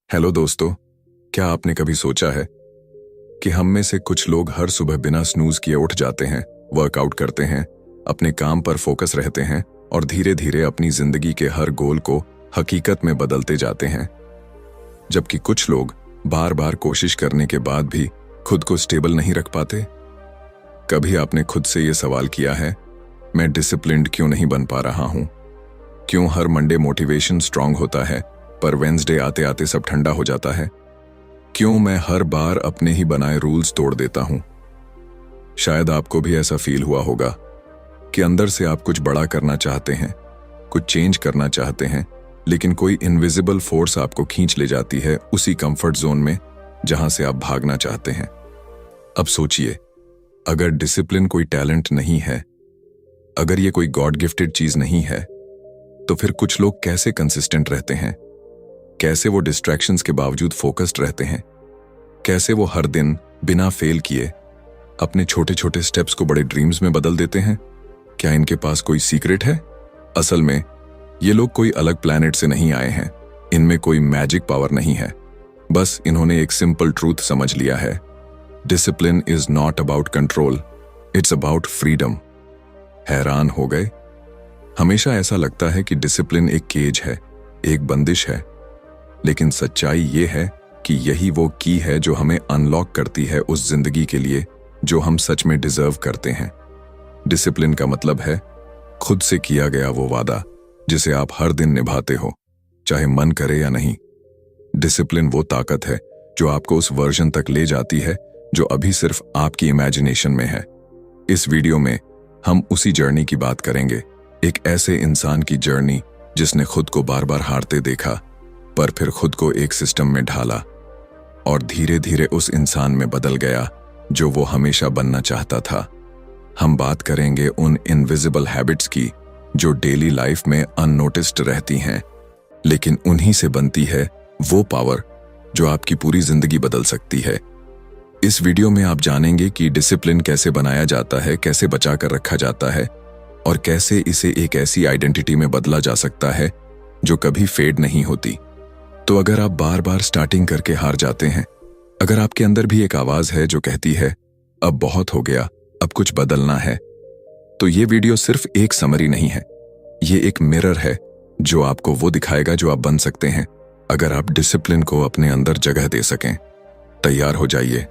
Hello दोस्तों, क्या आपने कभी सोचा है कि हम में से कुछ लोग हर सुबह बिना स्नूज किए उठ जाते हैं, वर्कआउट करते हैं, अपने काम पर फोकस रहते हैं और धीरे धीरे अपनी जिंदगी के हर गोल को हकीकत में बदलते जाते हैं, जबकि कुछ लोग बार बार कोशिश करने के बाद भी खुद को स्टेबल नहीं रख पाते। कभी आपने खुद से ये सवाल किया है, मैं डिसिप्लिन्ड क्यों नहीं बन पा रहा हूं? क्यों हर मंडे मोटिवेशन स्ट्रांग होता है पर वेंसडे आते आते सब ठंडा हो जाता है? क्यों मैं हर बार अपने ही बनाए रूल्स तोड़ देता हूं? शायद आपको भी ऐसा फील हुआ होगा कि अंदर से आप कुछ बड़ा करना चाहते हैं, कुछ चेंज करना चाहते हैं, लेकिन कोई इनविजिबल फोर्स आपको खींच ले जाती है उसी कंफर्ट जोन में जहां से आप भागना चाहते हैं। अब सोचिए, अगर डिसिप्लिन कोई टैलेंट नहीं है, अगर ये कोई गॉड गिफ्टेड चीज नहीं है, तो फिर कुछ लोग कैसे कंसिस्टेंट रहते हैं? कैसे वो डिस्ट्रैक्शंस के बावजूद फोकस्ड रहते हैं? कैसे वो हर दिन बिना फेल किए अपने छोटे छोटे स्टेप्स को बड़े ड्रीम्स में बदल देते हैं? क्या इनके पास कोई सीक्रेट है? असल में ये लोग कोई अलग प्लैनेट से नहीं आए हैं, इनमें कोई मैजिक पावर नहीं है। बस इन्होंने एक सिंपल ट्रूथ समझ लिया है, discipline is not about control, it's about freedom. हैरान हो गए? हमेशा ऐसा लगता है कि डिसिप्लिन एक केज है, एक बंदिश है, लेकिन सच्चाई ये है कि यही वो की है जो हमें अनलॉक करती है उस जिंदगी के लिए जो हम सच में डिजर्व करते हैं। डिसिप्लिन का मतलब है खुद से किया गया वो वादा जिसे आप हर दिन निभाते हो, चाहे मन करे या नहीं। डिसिप्लिन वो ताकत है जो आपको उस वर्जन तक ले जाती है जो अभी सिर्फ आपकी इमेजिनेशन में है। इस वीडियो में हम उसी जर्नी की बात करेंगे, एक ऐसे इंसान की जर्नी जिसने खुद को बार बार हारते देखा, पर फिर खुद को एक सिस्टम में ढाला और धीरे धीरे उस इंसान में बदल गया जो वो हमेशा बनना चाहता था। हम बात करेंगे उन इनविजिबल हैबिट्स की जो डेली लाइफ में अननोटिस्ड रहती हैं, लेकिन उन्हीं से बनती है वो पावर जो आपकी पूरी जिंदगी बदल सकती है। इस वीडियो में आप जानेंगे कि डिसिप्लिन कैसे बनाया जाता है, कैसे बचा कर रखा जाता है और कैसे इसे एक ऐसी आइडेंटिटी में बदला जा सकता है जो कभी फेड नहीं होती। तो अगर आप बार बार स्टार्टिंग करके हार जाते हैं, अगर आपके अंदर भी एक आवाज है जो कहती है अब बहुत हो गया, अब कुछ बदलना है, तो ये वीडियो सिर्फ एक समरी नहीं है, ये एक मिरर है जो आपको वो दिखाएगा जो आप बन सकते हैं अगर आप डिसिप्लिन को अपने अंदर जगह दे सकें। तैयार हो जाइए,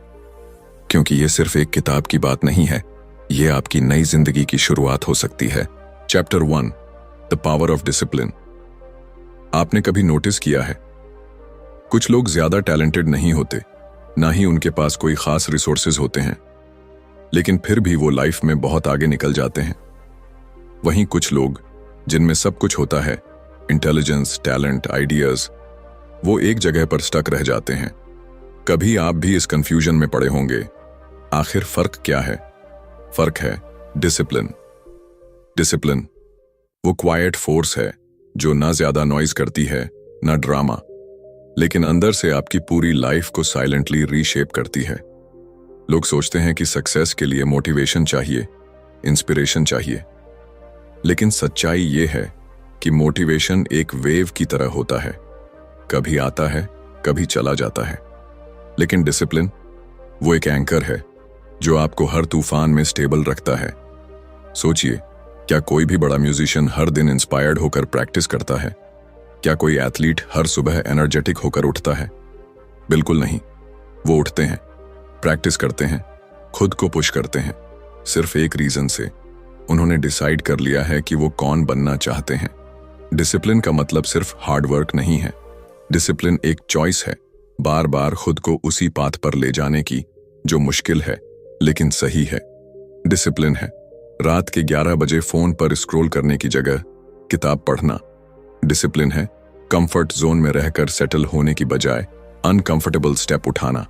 क्योंकि ये सिर्फ एक किताब की बात नहीं है, ये आपकी नई जिंदगी की शुरुआत हो सकती है। Chapter 1, the power of discipline. आपने कभी नोटिस किया है, कुछ लोग ज्यादा टैलेंटेड नहीं होते, ना ही उनके पास कोई खास रिसोर्सेज होते हैं, लेकिन फिर भी वो लाइफ में बहुत आगे निकल जाते हैं। वहीं कुछ लोग जिनमें सब कुछ होता है, इंटेलिजेंस, टैलेंट, आइडियाज, वो एक जगह पर स्टक रह जाते हैं। कभी आप भी इस कंफ्यूजन में पड़े होंगे, आखिर फर्क क्या है? फर्क है डिसिप्लिन। डिसिप्लिन वो क्वाइट फोर्स है जो ना ज्यादा नॉइज करती है, ना ड्रामा, लेकिन अंदर से आपकी पूरी लाइफ को साइलेंटली रीशेप करती है। लोग सोचते हैं कि सक्सेस के लिए मोटिवेशन चाहिए, इंस्पिरेशन चाहिए, लेकिन सच्चाई ये है कि मोटिवेशन एक वेव की तरह होता है, कभी आता है, कभी चला जाता है। लेकिन डिसिप्लिन वो एक एंकर है जो आपको हर तूफान में स्टेबल रखता है। सोचिए, क्या कोई भी बड़ा म्यूजिशियन हर दिन इंस्पायर्ड होकर प्रैक्टिस करता है? क्या कोई एथलीट हर सुबह एनर्जेटिक होकर उठता है? बिल्कुल नहीं। वो उठते हैं, प्रैक्टिस करते हैं, खुद को पुश करते हैं, सिर्फ एक रीजन से, उन्होंने डिसाइड कर लिया है कि वो कौन बनना चाहते हैं। डिसिप्लिन का मतलब सिर्फ हार्ड वर्क नहीं है, डिसिप्लिन एक चॉइस है, बार बार खुद को उसी पाथ पर ले जाने की जो मुश्किल है लेकिन सही है। डिसिप्लिन है रात के 11 बजे फोन पर स्क्रॉल करने की जगह किताब पढ़ना। डिसिप्लिन है कंफर्ट जोन में रहकर सेटल होने की बजाय अनकंफर्टेबल स्टेप उठाना।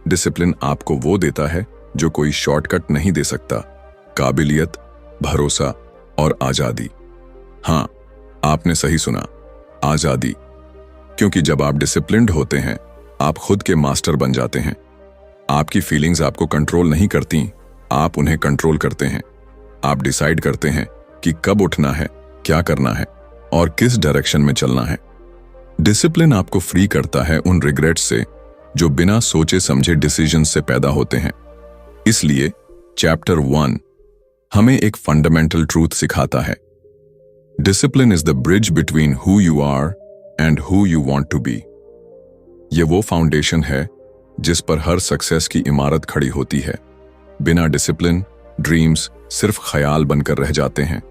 डिसिप्लिन आपको वो देता है जो कोई शॉर्टकट नहीं दे सकता, काबिलियत, भरोसा और आजादी। हाँ, आपने सही सुना, आजादी। क्योंकि जब आप डिसिप्लिन्ड होते हैं, आप खुद के मास्टर बन जाते हैं। आपकी फीलिंग्स आपको कंट्रोल नहीं करती, आप उन्हें कंट्रोल करते हैं। आप डिसाइड करते हैं कि कब उठना है, क्या करना है और किस डायरेक्शन में चलना है। डिसिप्लिन आपको फ्री करता है उन रिग्रेट्स से जो बिना सोचे समझे डिसीजन से पैदा होते हैं। इसलिए चैप्टर 1 हमें एक फंडामेंटल ट्रूथ सिखाता है। Discipline is the bridge between who you are and who you want to be. ये वो फाउंडेशन है जिस पर हर सक्सेस की इमारत खड़ी होती है। बिना डिसिप्लिन ड्रीम्स सिर्फ ख्याल बनकर रह जाते हैं,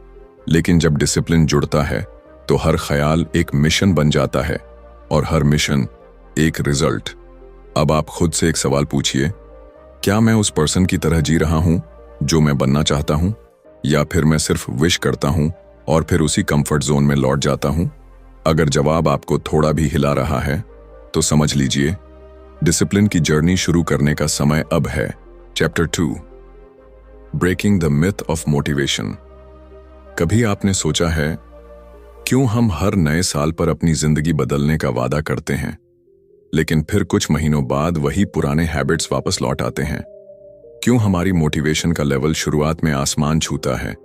लेकिन जब डिसिप्लिन जुड़ता है तो हर ख्याल एक मिशन बन जाता है और हर मिशन एक रिजल्ट। अब आप खुद से एक सवाल पूछिए, क्या मैं उस पर्सन की तरह जी रहा हूं जो मैं बनना चाहता हूं, या फिर मैं सिर्फ विश करता हूं और फिर उसी कंफर्ट जोन में लौट जाता हूं? अगर जवाब आपको थोड़ा भी हिला रहा है तो समझ लीजिए डिसिप्लिन की जर्नी शुरू करने का समय अब है। Chapter 2 breaking the myth of motivation. कभी आपने सोचा है क्यों हम हर नए साल पर अपनी जिंदगी बदलने का वादा करते हैं, लेकिन फिर कुछ महीनों बाद वही पुराने हैबिट्स वापस लौट आते हैं? क्यों हमारी मोटिवेशन का लेवल शुरुआत में आसमान छूता है,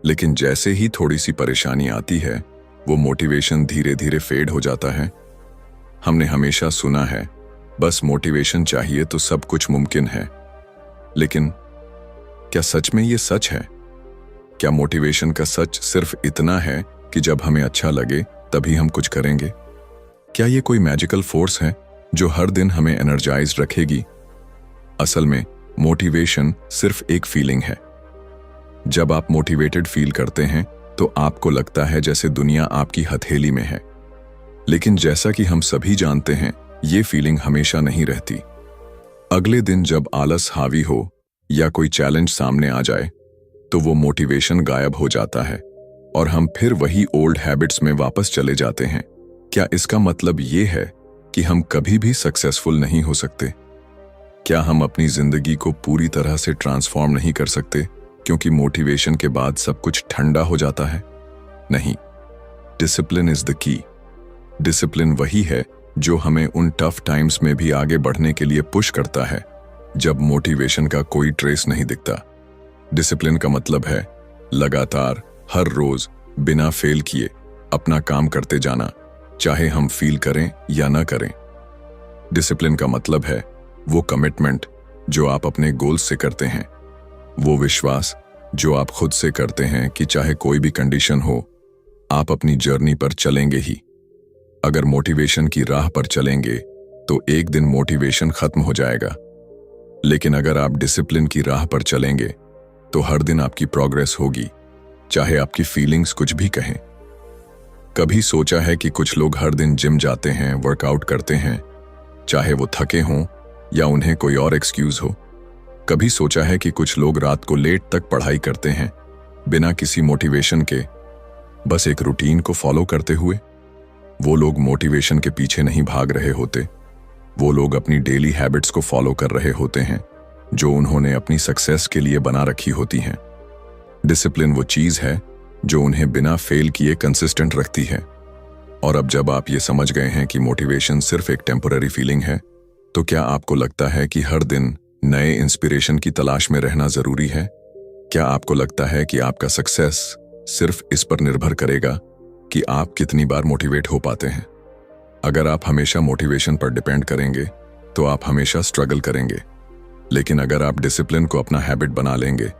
लेकिन जैसे ही थोड़ी सी परेशानी आती है वो मोटिवेशन धीरे धीरे फेड हो जाता है? हमने हमेशा सुना है बस मोटिवेशन चाहिए तो सब कुछ मुमकिन है, लेकिन क्या सच में ये सच है? क्या मोटिवेशन का सच सिर्फ इतना है कि जब हमें अच्छा लगे तभी हम कुछ करेंगे? क्या ये कोई मैजिकल फोर्स है जो हर दिन हमें एनर्जाइज्ड रखेगी? असल में मोटिवेशन सिर्फ एक फीलिंग है। जब आप मोटिवेटेड फील करते हैं तो आपको लगता है जैसे दुनिया आपकी हथेली में है, लेकिन जैसा कि हम सभी जानते हैं ये फीलिंग हमेशा नहीं रहती। अगले दिन जब आलस हावी हो या कोई चैलेंज सामने आ जाए तो वो मोटिवेशन गायब हो जाता है और हम फिर वही ओल्ड हैबिट्स में वापस चले जाते हैं। क्या इसका मतलब ये है कि हम कभी भी सक्सेसफुल नहीं हो सकते? क्या हम अपनी जिंदगी को पूरी तरह से ट्रांसफॉर्म नहीं कर सकते क्योंकि मोटिवेशन के बाद सब कुछ ठंडा हो जाता है? नहीं, discipline is the key. Discipline वही है जो हमें उन टफ टाइम्स में भी आगे बढ़ने के लिए पुश करता है जब मोटिवेशन का कोई ट्रेस नहीं दिखता। डिसिप्लिन का मतलब है लगातार हर रोज बिना फेल किए अपना काम करते जाना, चाहे हम फील करें या ना करें। डिसिप्लिन का मतलब है वो कमिटमेंट जो आप अपने गोल्स से करते हैं, वो विश्वास जो आप खुद से करते हैं कि चाहे कोई भी कंडीशन हो आप अपनी जर्नी पर चलेंगे ही। अगर मोटिवेशन की राह पर चलेंगे तो एक दिन मोटिवेशन खत्म हो जाएगा, लेकिन अगर आप डिसिप्लिन की राह पर चलेंगे तो हर दिन आपकी प्रोग्रेस होगी, चाहे आपकी फीलिंग्स कुछ भी कहें। कभी सोचा है कि कुछ लोग हर दिन जिम जाते हैं, वर्कआउट करते हैं, चाहे वो थके हों या उन्हें कोई और एक्सक्यूज हो? कभी सोचा है कि कुछ लोग रात को लेट तक पढ़ाई करते हैं बिना किसी मोटिवेशन के, बस एक रूटीन को फॉलो करते हुए? वो लोग मोटिवेशन के पीछे नहीं भाग रहे होते, वो लोग अपनी डेली हैबिट्स को फॉलो कर रहे होते हैं जो उन्होंने अपनी सक्सेस के लिए बना रखी होती हैं। डिसिप्लिन वो चीज है जो उन्हें बिना फेल किए कंसिस्टेंट रखती है। और अब जब आप ये समझ गए हैं कि मोटिवेशन सिर्फ एक टेम्पररी फीलिंग है, तो क्या आपको लगता है कि हर दिन नए इंस्पिरेशन की तलाश में रहना जरूरी है? क्या आपको लगता है कि आपका सक्सेस सिर्फ इस पर निर्भर करेगा कि आप कितनी बार मोटिवेट हो पाते हैं? अगर आप हमेशा मोटिवेशन पर डिपेंड करेंगे तो आप हमेशा स्ट्रगल करेंगे, लेकिन अगर आप डिसिप्लिन को अपना हैबिट बना लेंगे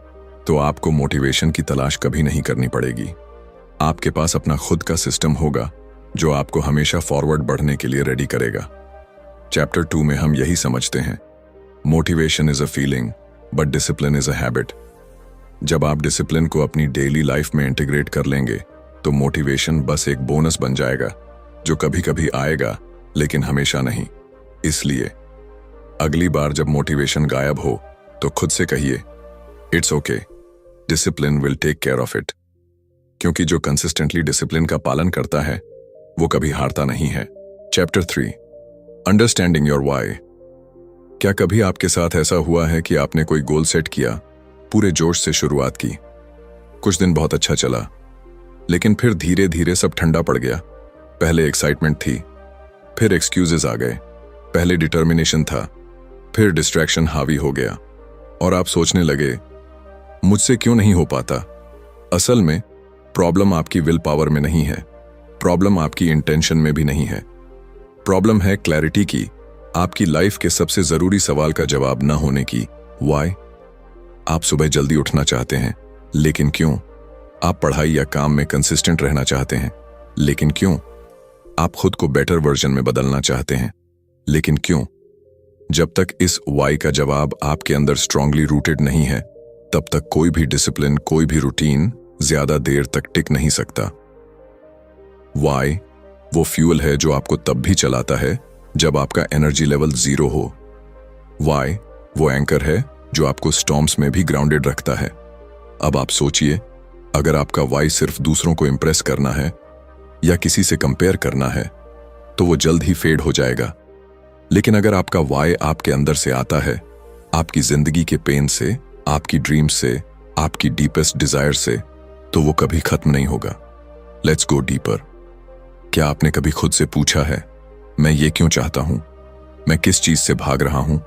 तो आपको मोटिवेशन की तलाश कभी नहीं करनी पड़ेगी। आपके पास अपना खुद का सिस्टम होगा जो आपको हमेशा फॉरवर्ड बढ़ने के लिए रेडी करेगा। चैप्टर 2 में हम यही समझते हैं, motivation is a feeling but discipline is a habit. जब आप डिसिप्लिन को अपनी डेली लाइफ में इंटीग्रेट कर लेंगे तो मोटिवेशन बस एक बोनस बन जाएगा जो कभी कभी आएगा लेकिन हमेशा नहीं। इसलिए अगली बार जब मोटिवेशन गायब हो तो खुद से कहिए, it's okay, discipline will take care of it. क्योंकि जो कंसिस्टेंटली डिसिप्लिन का पालन करता है वो कभी हारता नहीं है। Chapter 3 understanding your why. क्या कभी आपके साथ ऐसा हुआ है कि आपने कोई गोल सेट किया, पूरे जोश से शुरुआत की, कुछ दिन बहुत अच्छा चला, लेकिन फिर धीरे धीरे सब ठंडा पड़ गया? पहले एक्साइटमेंट थी, फिर एक्सक्यूजेस आ गए, पहले डिटर्मिनेशन था, फिर डिस्ट्रैक्शन हावी हो गया और आप सोचने लगे मुझसे क्यों नहीं हो पाता। असल में प्रॉब्लम आपकी विल पावर में नहीं है, प्रॉब्लम आपकी इंटेंशन में भी नहीं है, प्रॉब्लम है क्लैरिटी की, आपकी लाइफ के सबसे जरूरी सवाल का जवाब न होने की। वाई? आप सुबह जल्दी उठना चाहते हैं, लेकिन क्यों? आप पढ़ाई या काम में कंसिस्टेंट रहना चाहते हैं, लेकिन क्यों? आप खुद को बेटर वर्जन में बदलना चाहते हैं, लेकिन क्यों? जब तक इस वाई का जवाब आपके अंदर स्ट्रांगली रूटेड नहीं है, तब तक कोई भी डिसिप्लिन, कोई भी रूटीन ज्यादा देर तक टिक नहीं सकता। वाई वो फ्यूल है जो आपको तब भी चलाता है जब आपका एनर्जी लेवल 0 हो। वाई वो एंकर है जो आपको स्टॉर्म्स में भी ग्राउंडेड रखता है। अब आप सोचिए, अगर आपका वाई सिर्फ दूसरों को इंप्रेस करना है या किसी से कंपेयर करना है, तो वो जल्द ही फेड हो जाएगा। लेकिन अगर आपका वाई आपके अंदर से आता है, आपकी जिंदगी के पेन से, आपकी ड्रीम्स से, आपकी डीपेस्ट डिजायर से, तो वो कभी खत्म नहीं होगा। Let's go deeper. क्या आपने कभी खुद से पूछा है, मैं ये क्यों चाहता हूं? मैं किस चीज से भाग रहा हूं?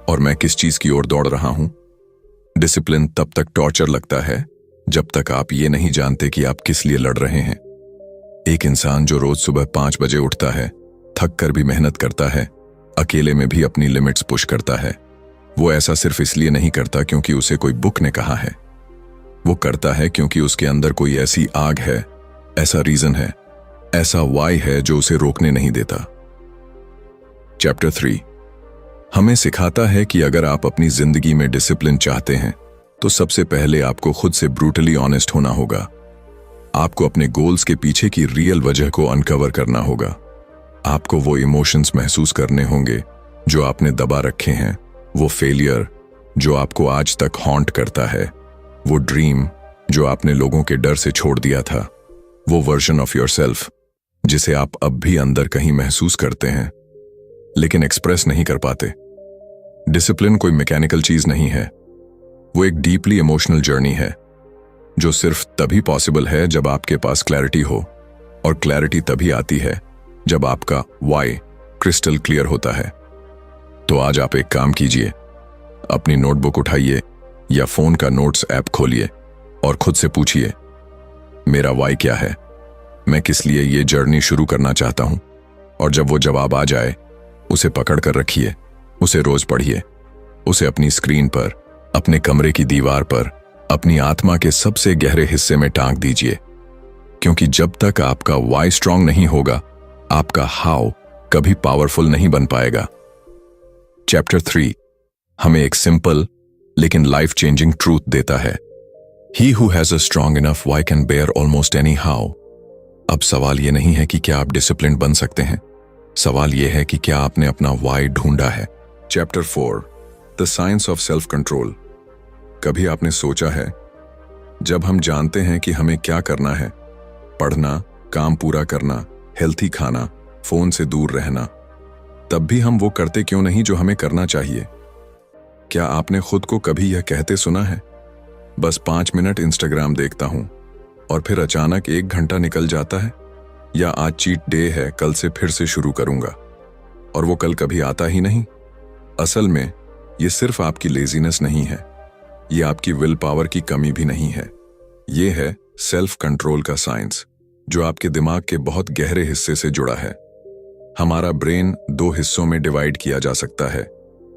और मैं किस चीज की ओर दौड़ रहा हूं? डिसिप्लिन तब तक टॉर्चर लगता है जब तक आप ये नहीं जानते कि आप किस लिए लड़ रहे हैं। एक इंसान जो रोज सुबह 5 बजे उठता है, थक कर भी मेहनत करता है, अकेले में भी अपनी लिमिट्स पुश करता है, वो ऐसा सिर्फ इसलिए नहीं करता क्योंकि उसे कोई बुक ने कहा है। वो करता है क्योंकि उसके अंदर कोई ऐसी आग है, ऐसा रीजन है, ऐसा वाई है जो उसे रोकने नहीं देता। चैप्टर 3 हमें सिखाता है कि अगर आप अपनी जिंदगी में डिसिप्लिन चाहते हैं, तो सबसे पहले आपको खुद से ब्रूटली ऑनेस्ट होना होगा। आपको अपने गोल्स के पीछे की रियल वजह को अनकवर करना होगा। आपको वो इमोशंस महसूस करने होंगे जो आपने दबा रखे हैं, वो फेलियर जो आपको आज तक हॉन्ट करता है, वो ड्रीम जो आपने लोगों के डर से छोड़ दिया था, वो वर्जन ऑफ योरसेल्फ जिसे आप अब भी अंदर कहीं महसूस करते हैं लेकिन एक्सप्रेस नहीं कर पाते। डिसिप्लिन कोई मैकेनिकल चीज नहीं है, वो एक डीपली इमोशनल जर्नी है जो सिर्फ तभी पॉसिबल है जब आपके पास क्लैरिटी हो, और क्लैरिटी तभी आती है जब आपका वाई क्रिस्टल क्लियर होता है। तो आज आप एक काम कीजिए, अपनी नोटबुक उठाइए या फोन का नोट्स ऐप खोलिए और खुद से पूछिए, मेरा वाई क्या है? मैं किस लिए ये जर्नी शुरू करना चाहता हूं? और जब वो जवाब आ जाए, उसे पकड़ कर रखिए, उसे रोज पढ़िए, उसे अपनी स्क्रीन पर, अपने कमरे की दीवार पर, अपनी आत्मा के सबसे गहरे हिस्से में टांग दीजिए। क्योंकि जब तक आपका वाई स्ट्रांग नहीं होगा, आपका हाउ कभी पावरफुल नहीं बन पाएगा। चैप्टर 3 हमें एक सिंपल लेकिन लाइफ चेंजिंग ट्रूथ देता है, he who has a strong enough why can bear almost any how. अब सवाल यह नहीं है कि क्या आप डिसिप्लिन बन सकते हैं, सवाल यह है कि क्या आपने अपना वाई ढूंढा है। Chapter 4 the science of self control. कभी आपने सोचा है, जब हम जानते हैं कि हमें क्या करना है, पढ़ना, काम पूरा करना, हेल्थी खाना, फोन से दूर रहना, तब भी हम वो करते क्यों नहीं जो हमें करना चाहिए? क्या आपने खुद को कभी यह कहते सुना है, बस 5 मिनट इंस्टाग्राम देखता हूं, और फिर अचानक 1 घंटा निकल जाता है? या आज चीट डे है, कल से फिर से शुरू करूंगा, और वो कल कभी आता ही नहीं? असल में ये सिर्फ आपकी लेजीनेस नहीं है, ये आपकी विल पावर की कमी भी नहीं है, ये है सेल्फ कंट्रोल का साइंस जो आपके दिमाग के बहुत गहरे हिस्से से जुड़ा है। हमारा ब्रेन 2 हिस्सों में डिवाइड किया जा सकता है।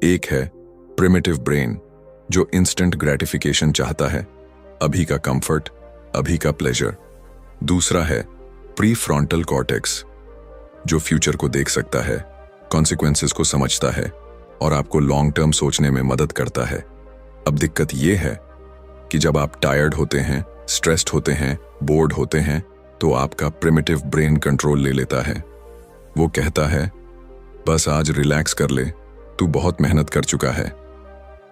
एक है प्रिमिटिव ब्रेन जो इंस्टेंट ग्रेटिफिकेशन चाहता है, अभी का कंफर्ट, अभी का प्लेजर। दूसरा है प्री फ्रंटल कॉर्टेक्स जो फ्यूचर को देख सकता है, कॉन्सिक्वेंसेस को समझता है और आपको लॉन्ग टर्म सोचने में मदद करता है। अब दिक्कत यह है कि जब आप टायर्ड होते हैं, स्ट्रेस्ड होते हैं, बोर्ड होते हैं, तो आपका प्रिमिटिव ब्रेन कंट्रोल ले लेता है। वो कहता है, बस आज रिलैक्स कर ले, तू बहुत मेहनत कर चुका है।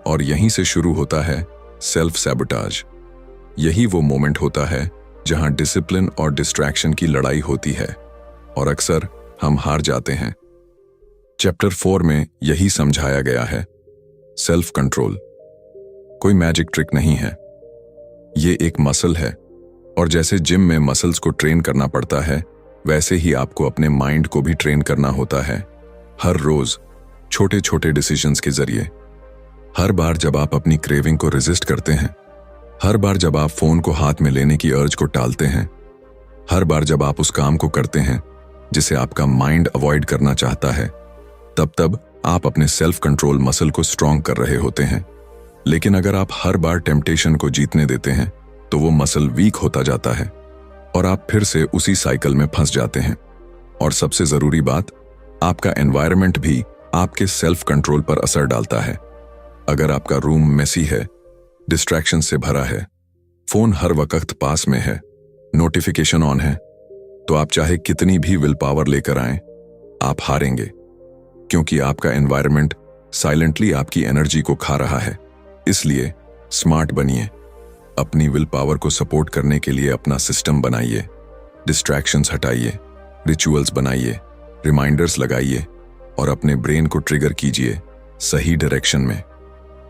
और यहीं से शुरू होता है सेल्फ सैबोटाज। यही वो मोमेंट होता है जहां डिसिप्लिन और डिस्ट्रैक्शन की लड़ाई होती है, और अक्सर हम हार जाते हैं। चैप्टर 4 में यही समझाया गया है। सेल्फ कंट्रोल कोई मैजिक ट्रिक नहीं है, ये एक मसल है, और जैसे जिम में मसल्स को ट्रेन करना पड़ता है, वैसे ही आपको अपने माइंड को भी ट्रेन करना होता है, हर रोज छोटे छोटे डिसीजंस के जरिए। हर बार जब आप अपनी क्रेविंग को रेजिस्ट करते हैं, हर बार जब आप फोन को हाथ में लेने की अर्ज को टालते हैं, हर बार जब आप उस काम को करते हैं जिसे आपका माइंड अवॉइड करना चाहता है, तब आप अपने सेल्फ कंट्रोल मसल को स्ट्रांग कर रहे होते हैं। लेकिन अगर आप हर बार टेम्पटेशन को जीतने देते हैं तो वो मसल वीक होता जाता है और आप फिर से उसी साइकिल में फंस जाते हैं। और सबसे जरूरी बात, आपका एनवायरनमेंट भी आपके सेल्फ कंट्रोल पर असर डालता है। अगर आपका रूम मेसी है, डिस्ट्रैक्शन से भरा है, फोन हर वक्त पास में है, नोटिफिकेशन ऑन है, तो आप चाहे कितनी भी विल पावर लेकर आएं, आप हारेंगे, क्योंकि आपका एनवायरनमेंट साइलेंटली आपकी एनर्जी को खा रहा है। इसलिए स्मार्ट बनिए, अपनी विल पावर को सपोर्ट करने के लिए अपना सिस्टम बनाइए, डिस्ट्रैक्शंस हटाइए, रिचुअल्स बनाइए, रिमाइंडर्स लगाइए और अपने ब्रेन को ट्रिगर कीजिए सही डायरेक्शन में।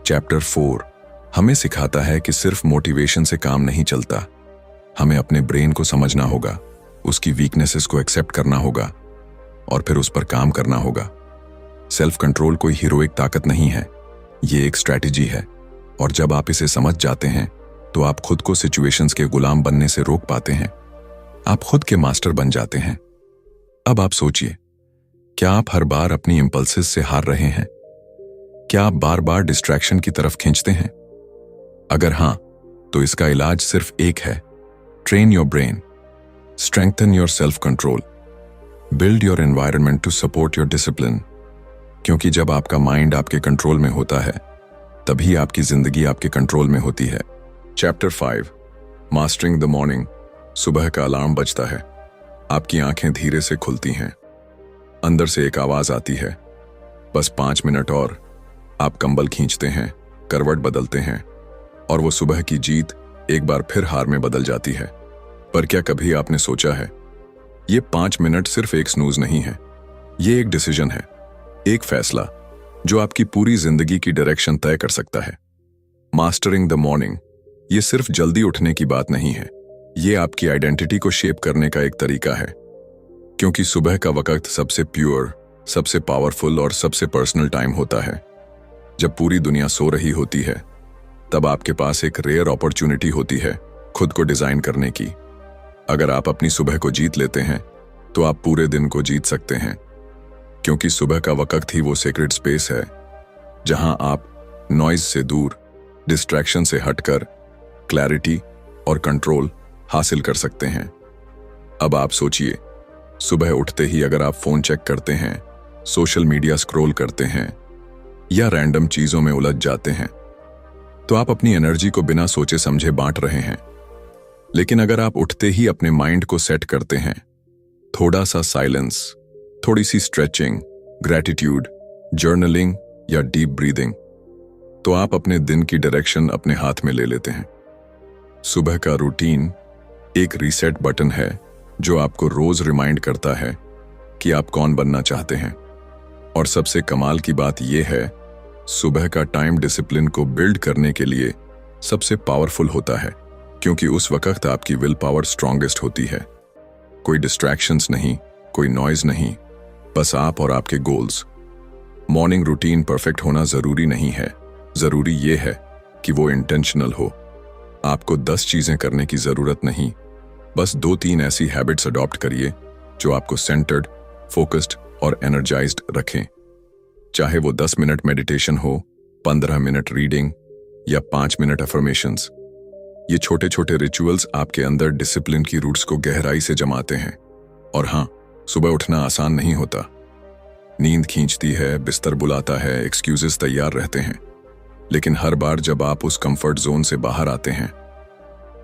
चैप्टर 4 हमें सिखाता है कि सिर्फ मोटिवेशन से काम नहीं चलता। हमें अपने ब्रेन को समझना होगा, उसकी वीकनेसेस को एक्सेप्ट करना होगा और फिर उस पर काम करना होगा। सेल्फ कंट्रोल कोई हीरोइक ताकत नहीं है, ये एक स्ट्रैटेजी है, और जब आप इसे समझ जाते हैं तो आप खुद को सिचुएशंस के गुलाम बनने से रोक पाते हैं। आप खुद के मास्टर बन जाते हैं। अब आप सोचिए, क्या आप हर बार अपनी इंपल्सेस से हार रहे हैं? क्या आप बार बार डिस्ट्रैक्शन की तरफ खींचते हैं? अगर हां, तो इसका इलाज सिर्फ एक है: train your brain, strengthen your self control, build your environment to support your discipline. क्योंकि जब आपका माइंड आपके कंट्रोल में होता है, तभी आपकी जिंदगी आपके कंट्रोल में होती है। Chapter 5 mastering the morning. सुबह का अलार्म बजता है, आपकी आंखें धीरे से खुलती हैं, अंदर से एक आवाज आती है, बस 5 मिनट और। आप कंबल खींचते हैं, करवट बदलते हैं और वो सुबह की जीत एक बार फिर हार में बदल जाती है। पर क्या कभी आपने सोचा है, ये 5 मिनट सिर्फ एक स्नूज नहीं है, ये एक डिसीजन है, एक फैसला जो आपकी पूरी जिंदगी की डायरेक्शन तय कर सकता है। मास्टरिंग द मॉर्निंग ये सिर्फ जल्दी उठने की बात नहीं है, ये आपकी आइडेंटिटी को शेप करने का एक तरीका है। क्योंकि सुबह का वक्त सबसे प्योर, सबसे पावरफुल और सबसे पर्सनल टाइम होता है। जब पूरी दुनिया सो रही होती है, तब आपके पास एक रेयर अपॉर्चुनिटी होती है खुद को डिजाइन करने की। अगर आप अपनी सुबह को जीत लेते हैं तो आप पूरे दिन को जीत सकते हैं, क्योंकि सुबह का वक्त ही वो सेक्रेट स्पेस है जहां आप नॉइज से दूर, डिस्ट्रैक्शन से हटकर क्लैरिटी और कंट्रोल हासिल कर सकते हैं। अब आप सोचिए, सुबह उठते ही अगर आप फोन चेक करते हैं, सोशल मीडिया स्क्रॉल करते हैं या रैंडम चीजों में उलझ जाते हैं, तो आप अपनी एनर्जी को बिना सोचे समझे बांट रहे हैं। लेकिन अगर आप उठते ही अपने माइंड को सेट करते हैं, थोड़ा सा साइलेंस, थोड़ी सी स्ट्रेचिंग, ग्रैटिट्यूड, जर्नलिंग या डीप ब्रीदिंग, तो आप अपने दिन की डायरेक्शन अपने हाथ में ले लेते हैं। सुबह का रूटीन एक रीसेट बटन है जो आपको रोज रिमाइंड करता है कि आप कौन बनना चाहते हैं। और सबसे कमाल की बात यह है, सुबह का टाइम डिसिप्लिन को बिल्ड करने के लिए सबसे पावरफुल होता है, क्योंकि उस वक्त आपकी विल पावर स्ट्रॉन्गेस्ट होती है। कोई डिस्ट्रैक्शंस नहीं, कोई नॉइज नहीं, बस आप और आपके गोल्स। मॉर्निंग रूटीन परफेक्ट होना जरूरी नहीं है, जरूरी यह है कि वो इंटेंशनल हो। आपको 10 चीजें करने की जरूरत नहीं, बस 2-3 ऐसी हैबिट्स अडॉप्ट करिए जो आपको सेंटर्ड, फोकस्ड और एनर्जाइज्ड रखें। चाहे वो 10 मिनट मेडिटेशन हो, 15 मिनट रीडिंग या 5 मिनट अफर्मेशंस। ये छोटे छोटे रिचुअल्स आपके अंदर डिसिप्लिन की रूट्स को गहराई से जमाते हैं। और हाँ, सुबह उठना आसान नहीं होता। नींद खींचती है, बिस्तर बुलाता है, एक्सक्यूजेस तैयार रहते हैं। लेकिन हर बार जब आप उस कंफर्ट जोन से बाहर आते हैं,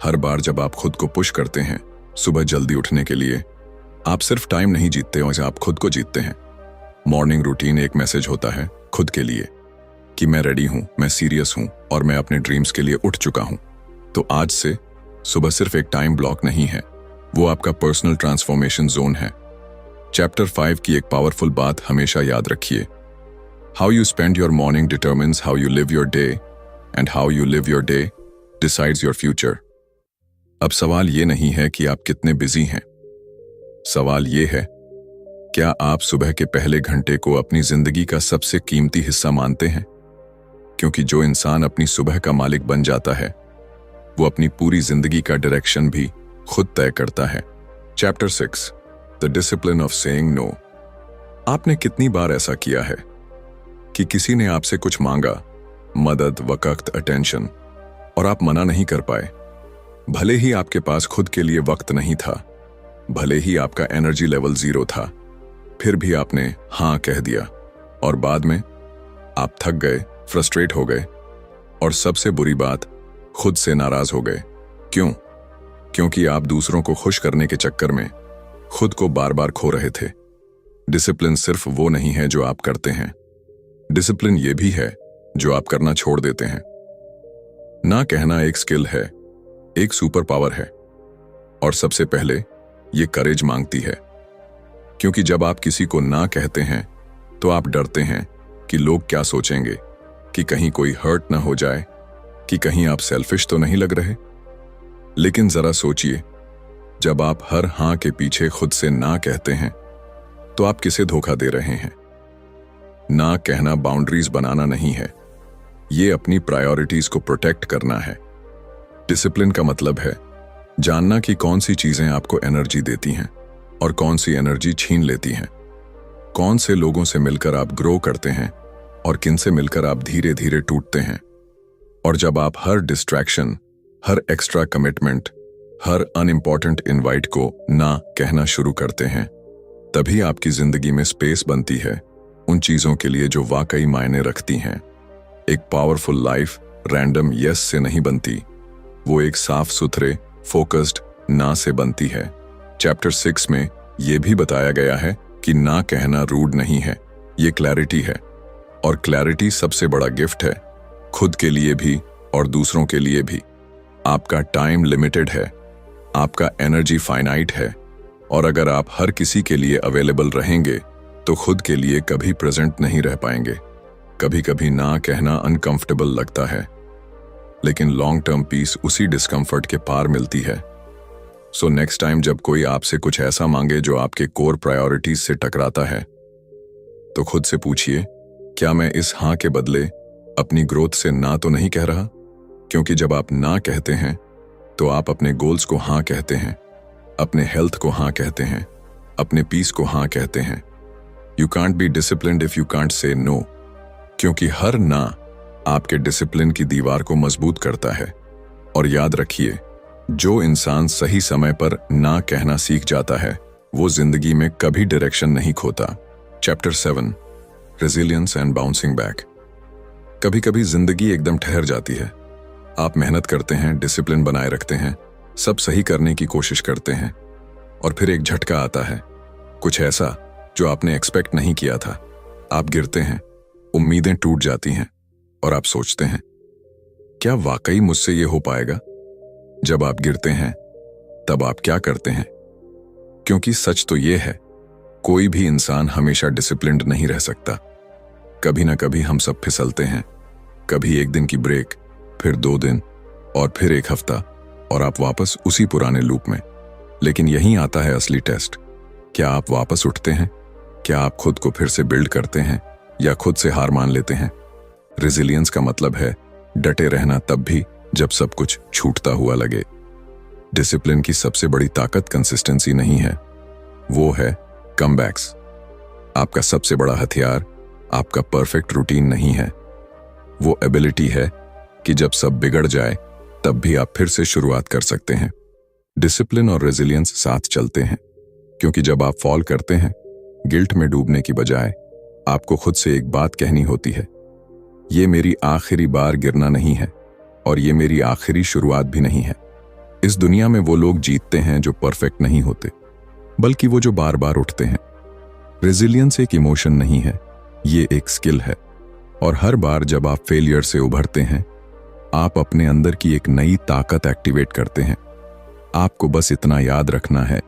हर बार जब आप खुद को पुश करते हैं सुबह जल्दी उठने के लिए, आप सिर्फ टाइम नहीं जीतते, वैसे आप खुद को जीतते हैं। मॉर्निंग रूटीन एक मैसेज होता है खुद के लिए कि मैं रेडी हूं, मैं सीरियस हूं और मैं अपने ड्रीम्स के लिए उठ चुका हूं। तो आज से सुबह सिर्फ एक टाइम ब्लॉक नहीं है, वो आपका पर्सनल ट्रांसफॉर्मेशन जोन है। चैप्टर 5 की एक पावरफुल बात हमेशा याद रखिए: how you spend your morning determines how you live your day, and how you live your day decides your future. अब सवाल ये नहीं है कि आप कितने बिजी हैं, सवाल ये है, क्या आप सुबह के पहले घंटे को अपनी जिंदगी का सबसे कीमती हिस्सा मानते हैं? क्योंकि जो इंसान अपनी सुबह का मालिक बन जाता है, वो अपनी पूरी जिंदगी का डायरेक्शन भी खुद तय करता है। Chapter 6 the the discipline of saying no. आपने कितनी बार ऐसा किया है कि किसी ने आपसे कुछ मांगा, मदद, वक्त, अटेंशन, और आप मना नहीं कर पाए। भले ही आपके पास खुद के लिए वक्त नहीं था, भले ही आपका एनर्जी लेवल 0 था, फिर भी आपने हाँ कह दिया और बाद में आप थक गए, फ्रस्ट्रेट हो गए और सबसे बुरी बात, खुद से नाराज हो गए। क्यों? क्योंकि आप दूसरों को खुश करने के चक्कर में खुद को बार बार खो रहे थे। डिसिप्लिन सिर्फ वो नहीं है जो आप करते हैं, डिसिप्लिन ये भी है जो आप करना छोड़ देते हैं। ना कहना एक स्किल है, एक सुपर पावर है, और सबसे पहले ये करेज मांगती है। क्योंकि जब आप किसी को ना कहते हैं तो आप डरते हैं कि लोग क्या सोचेंगे, कि कहीं कोई हर्ट ना हो जाए, कि कहीं आप सेल्फिश तो नहीं लग रहे। लेकिन जरा सोचिए, जब आप हर हाँ के पीछे खुद से ना कहते हैं तो आप किसे धोखा दे रहे हैं? ना कहना बाउंड्रीज बनाना नहीं है, ये अपनी प्रायोरिटीज को प्रोटेक्ट करना है। डिसिप्लिन का मतलब है जानना कि कौन सी चीजें आपको एनर्जी देती हैं और कौन सी एनर्जी छीन लेती हैं। कौन से लोगों से मिलकर आप ग्रो करते हैं और किन से मिलकर आप धीरे धीरे टूटते हैं। और जब आप हर डिस्ट्रैक्शन, हर एक्स्ट्रा कमिटमेंट, हर अनइम्पॉर्टेंट इनवाइट को ना कहना शुरू करते हैं, तभी आपकी जिंदगी में स्पेस बनती है उन चीजों के लिए जो वाकई मायने रखती हैं। एक पावरफुल लाइफ रैंडम यस से नहीं बनती, वो एक साफ सुथरे फोकस्ड ना से बनती है। चैप्टर 6 में यह भी बताया गया है कि ना कहना रूड नहीं है, ये क्लैरिटी है, और क्लैरिटी सबसे बड़ा गिफ्ट है, खुद के लिए भी और दूसरों के लिए भी। आपका टाइम लिमिटेड है, आपका एनर्जी फाइनाइट है, और अगर आप हर किसी के लिए अवेलेबल रहेंगे तो खुद के लिए कभी प्रेजेंट नहीं रह पाएंगे। कभी कभी ना कहना अनकंफर्टेबल लगता है, लेकिन लॉन्ग टर्म पीस उसी डिस्कंफर्ट के पार मिलती है। सो नेक्स्ट टाइम जब कोई आपसे कुछ ऐसा मांगे जो आपके कोर प्रायोरिटीज से टकराता है, तो खुद से पूछिए, क्या मैं इस हाँ के बदले अपनी ग्रोथ से ना तो नहीं कह रहा? क्योंकि जब आप ना कहते हैं तो आप अपने गोल्स को हाँ कहते हैं, अपने हेल्थ को हाँ कहते हैं, अपने पीस को हाँ कहते हैं। You can't be disciplined if you can't say no, क्योंकि हर ना आपके डिसिप्लिन की दीवार को मजबूत करता है। और याद रखिए, जो इंसान सही समय पर ना कहना सीख जाता है वो जिंदगी में कभी डायरेक्शन नहीं खोता। Chapter 7, resilience and bouncing back. कभी कभी जिंदगी एकदम ठहर जाती है। आप मेहनत करते हैं, डिसिप्लिन बनाए रखते हैं, सब सही करने की कोशिश करते हैं, और फिर एक झटका आता है, कुछ ऐसा जो आपने एक्सपेक्ट नहीं किया था। आप गिरते हैं, उम्मीदें टूट जाती हैं, और आप सोचते हैं, क्या वाकई मुझसे ये हो पाएगा? जब आप गिरते हैं तब आप क्या करते हैं? क्योंकि सच तो ये है, कोई भी इंसान हमेशा डिसिप्लिन्ड नहीं रह सकता। कभी ना कभी हम सब फिसलते हैं, कभी एक दिन की ब्रेक, फिर 2 दिन, और फिर 1 हफ्ता, और आप वापस उसी पुराने लूप में। लेकिन यहीं आता है असली टेस्ट। क्या आप वापस उठते हैं? क्या आप खुद को फिर से बिल्ड करते हैं या खुद से हार मान लेते हैं? रेजिलियंस का मतलब है डटे रहना तब भी जब सब कुछ छूटता हुआ लगे। डिसिप्लिन की सबसे बड़ी ताकत कंसिस्टेंसी नहीं है, वो है कमबैक्स। आपका सबसे बड़ा हथियार आपका परफेक्ट रूटीन नहीं है, वो एबिलिटी है कि जब सब बिगड़ जाए तब भी आप फिर से शुरुआत कर सकते हैं। डिसिप्लिन और रेजिलियंस साथ चलते हैं, क्योंकि जब आप फॉल करते हैं, गिल्ट में डूबने की बजाय आपको खुद से एक बात कहनी होती है, ये मेरी आखिरी बार गिरना नहीं है, और ये मेरी आखिरी शुरुआत भी नहीं है। इस दुनिया में वो लोग जीतते हैं जो परफेक्ट नहीं होते, बल्कि वो जो बार बार उठते हैं। रेजिलियंस एक इमोशन नहीं है, ये एक स्किल है, और हर बार जब आप फेलियर से उभरते हैं, आप अपने अंदर की एक नई ताकत एक्टिवेट करते हैं। आपको बस इतना याद रखना है,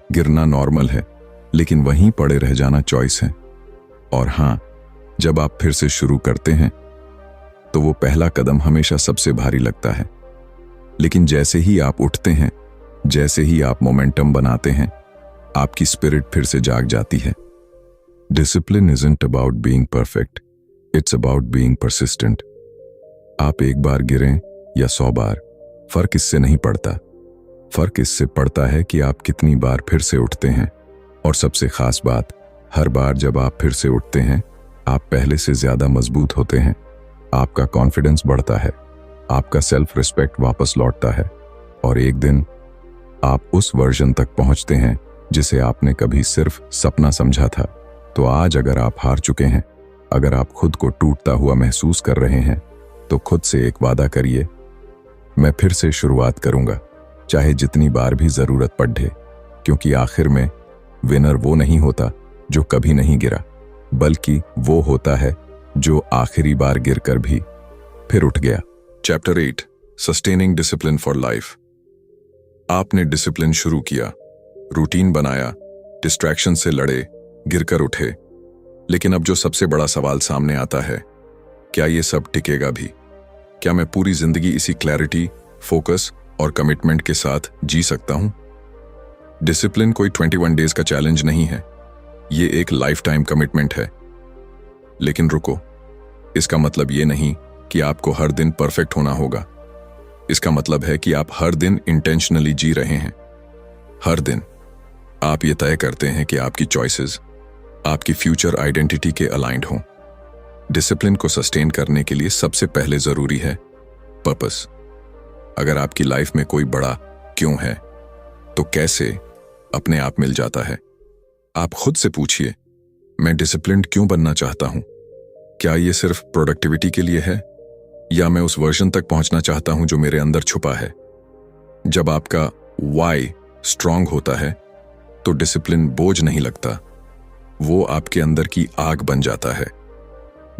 गिरना नॉर्मल है, लेकिन वहीं पड़े रह जाना चॉइस है। और हाँ, जब आप फिर से शुरू करते हैं तो वो पहला कदम हमेशा सबसे भारी लगता है, लेकिन जैसे ही आप उठते हैं, जैसे ही आप मोमेंटम बनाते हैं, आपकी स्पिरिट फिर से जाग जाती है। Discipline isn't about being perfect, it's about being persistent. आप एक बार गिरें या 100 बार, फर्क इससे नहीं पड़ता। फर्क इससे पड़ता है कि आप कितनी बार फिर से उठते हैं, और सबसे खास बात, हर बार जब आप फिर से उठते हैं, आप पहले से ज्यादा मजबूत होते हैं। आपका कॉन्फिडेंस बढ़ता है, आपका सेल्फ रिस्पेक्ट वापस लौटता है और एक दिन आप उस वर्जन तक पहुंचते हैं जिसे आपने कभी सिर्फ सपना समझा था। तो आज अगर आप हार चुके हैं, अगर आप खुद को टूटता हुआ महसूस कर रहे हैं, तो खुद से एक वादा करिए, मैं फिर से शुरुआत करूंगा, चाहे जितनी बार भी जरूरत पड़े। क्योंकि आखिर में विनर वो नहीं होता जो कभी नहीं गिरा, बल्कि वो होता है जो आखिरी बार गिरकर भी फिर उठ गया। Chapter 8, sustaining discipline for life. आपने डिसिप्लिन शुरू किया, रूटीन बनाया, डिस्ट्रैक्शन से लड़े, गिरकर उठे, लेकिन अब जो सबसे बड़ा सवाल सामने आता है, क्या ये सब टिकेगा भी? क्या मैं पूरी जिंदगी इसी क्लैरिटी, फोकस और कमिटमेंट के साथ जी सकता हूं? डिसिप्लिन कोई 21 डेज का चैलेंज नहीं है, ये एक लाइफ टाइम कमिटमेंट है। लेकिन रुको, इसका मतलब ये नहीं कि आपको हर दिन परफेक्ट होना होगा। इसका मतलब है कि आप हर दिन इंटेंशनली जी रहे हैं। हर दिन आप ये तय करते हैं कि आपकी चॉइसेस आपकी फ्यूचर आइडेंटिटी के अलाइंड हों। डिसिप्लिन को सस्टेन करने के लिए सबसे पहले जरूरी है पर्पस। अगर आपकी लाइफ में कोई बड़ा क्यों है, तो कैसे अपने आप मिल जाता है। आप खुद से पूछिए, मैं डिसिप्लिन्ड क्यों बनना चाहता हूं? क्या ये सिर्फ प्रोडक्टिविटी के लिए है, या मैं उस वर्जन तक पहुंचना चाहता हूं जो मेरे अंदर छुपा है? जब आपका वाई स्ट्रांग होता है, तो डिसिप्लिन बोझ नहीं लगता, वो आपके अंदर की आग बन जाता है।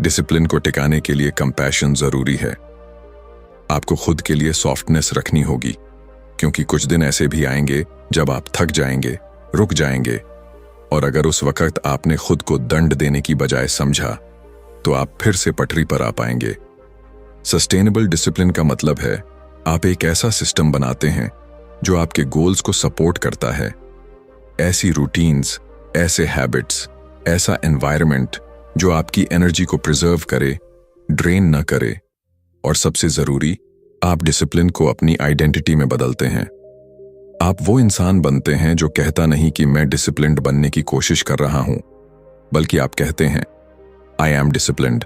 डिसिप्लिन को टिकाने के लिए कंपैशन जरूरी है। आपको खुद के लिए सॉफ्टनेस रखनी होगी, क्योंकि कुछ दिन ऐसे भी आएंगे जब आप थक जाएंगे, रुक जाएंगे, और अगर उस वक्त आपने खुद को दंड देने की बजाय समझा, तो आप फिर से पटरी पर आ पाएंगे। सस्टेनेबल डिसिप्लिन का मतलब है आप एक ऐसा सिस्टम बनाते हैं जो आपके गोल्स को सपोर्ट करता है। ऐसी रूटीन्स, ऐसे हैबिट्स, ऐसा एनवायरनमेंट जो आपकी एनर्जी को प्रिजर्व करे, ड्रेन न करे। और सबसे जरूरी, आप डिसिप्लिन को अपनी आइडेंटिटी में बदलते हैं। आप वो इंसान बनते हैं जो कहता नहीं कि मैं डिसिप्लिन्ड बनने की कोशिश कर रहा हूं, बल्कि आप कहते हैं आई एम डिसिप्लिन्ड।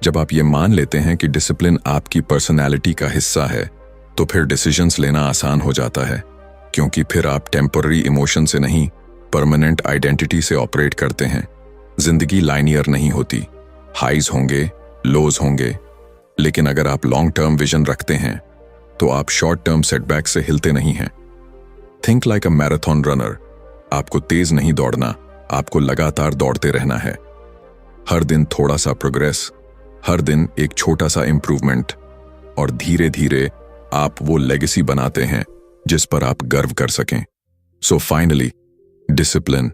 जब आप ये मान लेते हैं कि डिसिप्लिन आपकी पर्सनैलिटी का हिस्सा है, तो फिर डिसीजंस लेना आसान हो जाता है, क्योंकि फिर आप टेम्पररी इमोशन से नहीं, परमानेंट आइडेंटिटी से ऑपरेट करते हैं। जिंदगी लाइनियर नहीं होती, हाइज होंगे, लोज होंगे, लेकिन अगर आप लॉन्ग टर्म विजन रखते हैं, तो आप शॉर्ट टर्म सेटबैक से हिलते नहीं हैं। Think like a marathon runner. आपको तेज नहीं दौड़ना, आपको लगातार दौड़ते रहना है। हर दिन थोड़ा सा प्रोग्रेस, हर दिन एक छोटा सा इंप्रूवमेंट, और धीरे धीरे आप वो लेगेसी बनाते हैं जिस पर आप गर्व कर सकें। सो फाइनली, डिसिप्लिन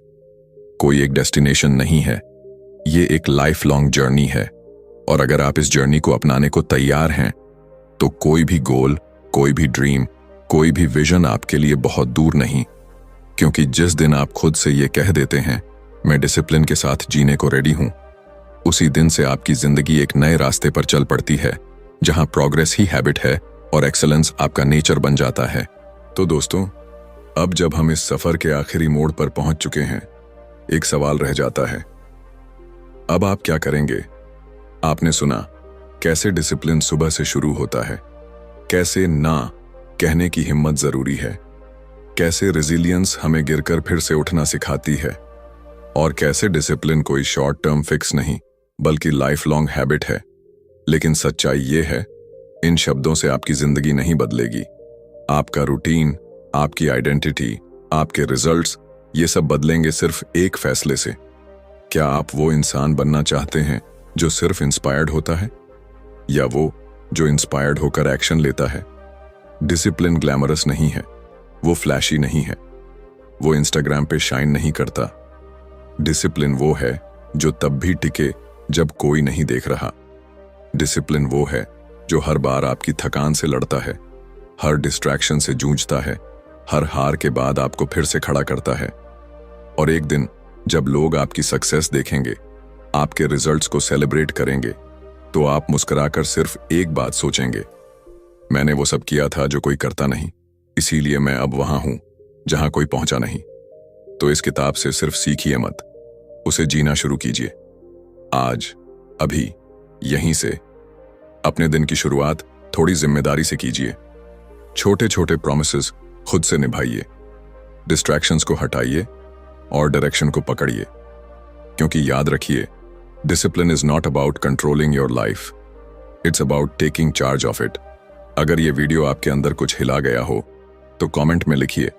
कोई एक डेस्टिनेशन नहीं है, ये एक लाइफ लॉन्ग जर्नी है। और अगर आप इस जर्नी को अपनाने को तैयार हैं, तो कोई भी गोल, कोई भी ड्रीम, कोई भी विजन आपके लिए बहुत दूर नहीं। क्योंकि जिस दिन आप खुद से ये कह देते हैं, मैं डिसिप्लिन के साथ जीने को रेडी हूं, उसी दिन से आपकी जिंदगी एक नए रास्ते पर चल पड़ती है, जहां प्रोग्रेस ही हैबिट है और एक्सेलेंस आपका नेचर बन जाता है। तो दोस्तों, अब जब हम इस सफर के आखिरी मोड़ पर पहुंच चुके हैं, एक सवाल रह जाता है, अब आप क्या करेंगे? आपने सुना कैसे डिसिप्लिन सुबह से शुरू होता है, कैसे ना कहने की हिम्मत जरूरी है, कैसे रेजिलियंस हमें गिरकर फिर से उठना सिखाती है, और कैसे डिसिप्लिन कोई शॉर्ट टर्म फिक्स नहीं बल्कि लाइफ लॉन्ग हैबिट है। लेकिन सच्चाई ये है, इन शब्दों से आपकी जिंदगी नहीं बदलेगी। आपका रूटीन, आपकी आइडेंटिटी, आपके रिजल्ट्स, ये सब बदलेंगे सिर्फ एक फैसले से। क्या आप वो इंसान बनना चाहते हैं जो सिर्फ इंस्पायर्ड होता है, या वो जो इंस्पायर्ड होकर एक्शन लेता है? डिसिप्लिन ग्लैमरस नहीं है, वो फ्लैशी नहीं है, वो इंस्टाग्राम पे शाइन नहीं करता। डिसिप्लिन वो है जो तब भी टिके जब कोई नहीं देख रहा। डिसिप्लिन वो है जो हर बार आपकी थकान से लड़ता है, हर डिस्ट्रैक्शन से जूझता है, हर हार के बाद आपको फिर से खड़ा करता है। और एक दिन जब लोग आपकी सक्सेस देखेंगे, आपके रिजल्ट्स को सेलिब्रेट करेंगे, तो आप मुस्कुराकर सिर्फ एक बात सोचेंगे, मैंने वो सब किया था जो कोई करता नहीं, इसीलिए मैं अब वहां हूं जहां कोई पहुंचा नहीं। तो इस किताब से सिर्फ सीखिए मत, उसे जीना शुरू कीजिए। आज, अभी, यहीं से अपने दिन की शुरुआत थोड़ी जिम्मेदारी से कीजिए। छोटे छोटे प्रॉमिसेस खुद से निभाइए, डिस्ट्रैक्शंस को हटाइए और डायरेक्शन को पकड़िए। क्योंकि याद रखिए, discipline is not about controlling your life, it's about taking charge of it. अगर ये वीडियो आपके अंदर कुछ हिला गया हो तो कमेंट में लिखिए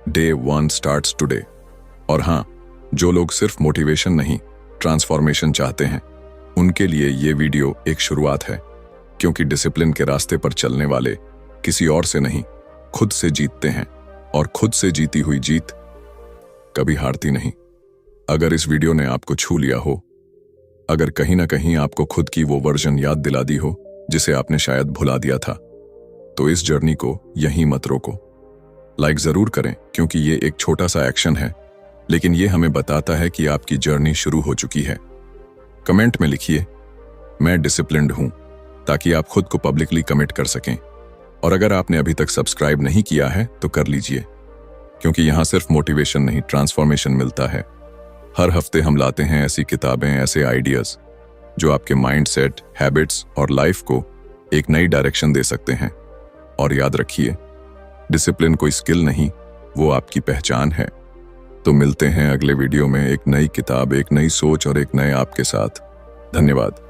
Day 1 स्टार्ट्स टुडे। और हाँ, जो लोग सिर्फ मोटिवेशन नहीं, ट्रांसफॉर्मेशन चाहते हैं, उनके लिए ये वीडियो एक शुरुआत है। क्योंकि डिसिप्लिन के रास्ते पर चलने वाले किसी और से नहीं, खुद से जीतते हैं, और खुद से जीती हुई जीत कभी हारती नहीं। अगर इस वीडियो ने आपको छू लिया हो, अगर कहीं ना कहीं आपको खुद की वो वर्जन याद दिला दी हो जिसे आपने शायद भुला दिया था, तो इस जर्नी को यहीं मत रोको। लाइक जरूर करें, क्योंकि ये एक छोटा सा एक्शन है, लेकिन ये हमें बताता है कि आपकी जर्नी शुरू हो चुकी है। कमेंट में लिखिए मैं डिसिप्लिन्ड हूं, ताकि आप खुद को पब्लिकली कमिट कर सकें। और अगर आपने अभी तक सब्सक्राइब नहीं किया है तो कर लीजिए, क्योंकि यहां सिर्फ मोटिवेशन नहीं, ट्रांसफॉर्मेशन मिलता है। हर हफ्ते हम लाते हैं ऐसी किताबें, ऐसे आइडियाज जो आपके माइंडसेट, हैबिट्स और लाइफ को एक नई डायरेक्शन दे सकते हैं। और याद रखिए, डिसिप्लिन कोई स्किल नहीं, वो आपकी पहचान है। तो मिलते हैं अगले वीडियो में एक नई किताब, एक नई सोच और एक नए आप के साथ। धन्यवाद।